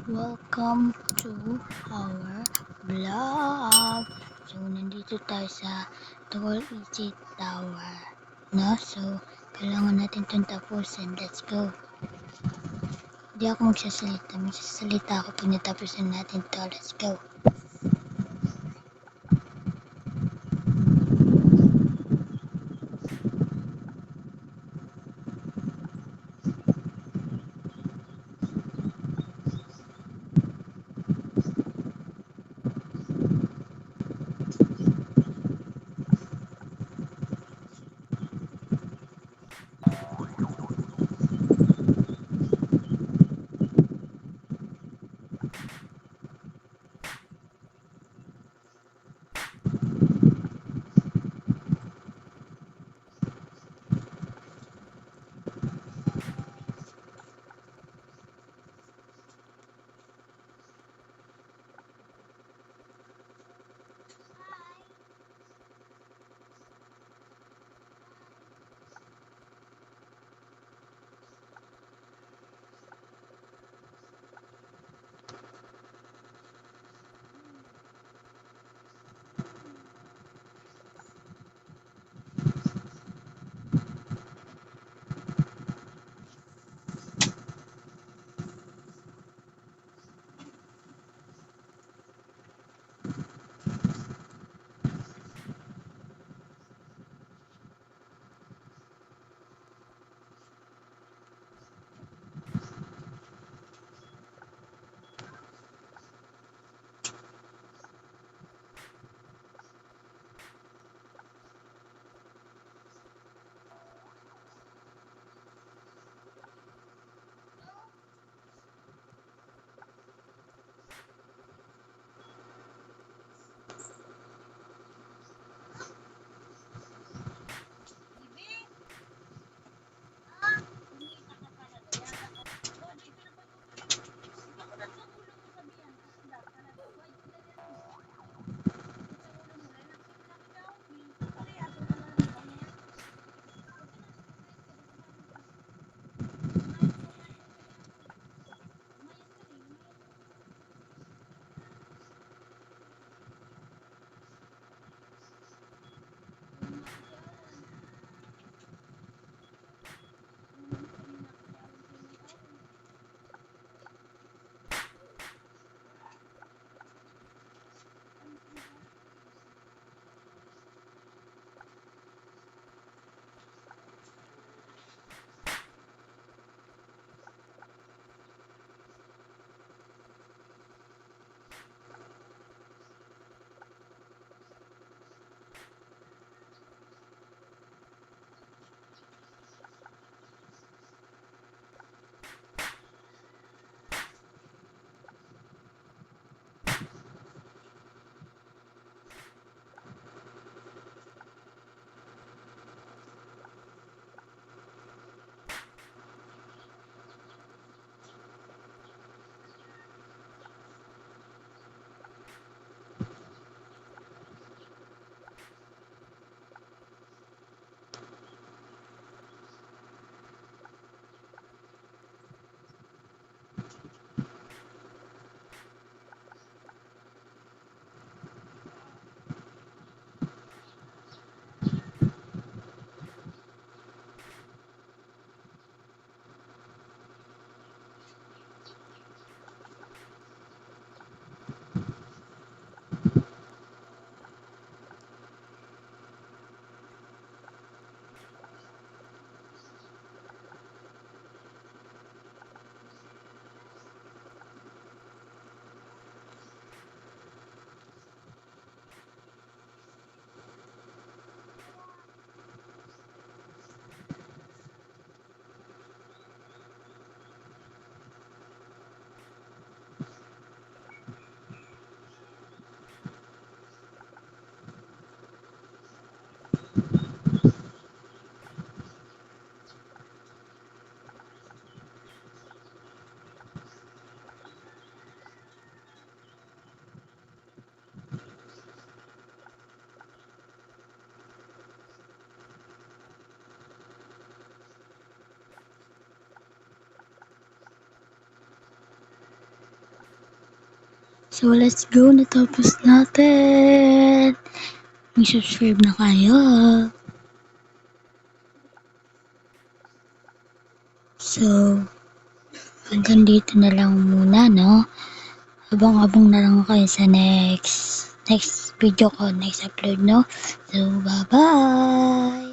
Welcome to our vlog. So, nandito tayo sa Tall Easy Tower. No? So, kailangan natin itong tapusin. Let's go. Hindi ako magsasalita. Magsasalita ako pag natapusin natin to. Let's go. So, let's go. Natapos natin. Mag-subscribe na kayo. So, hanggang dito na lang muna, no? Abang-abang na lang kayo sa next video ko, next upload, no? So, bye-bye!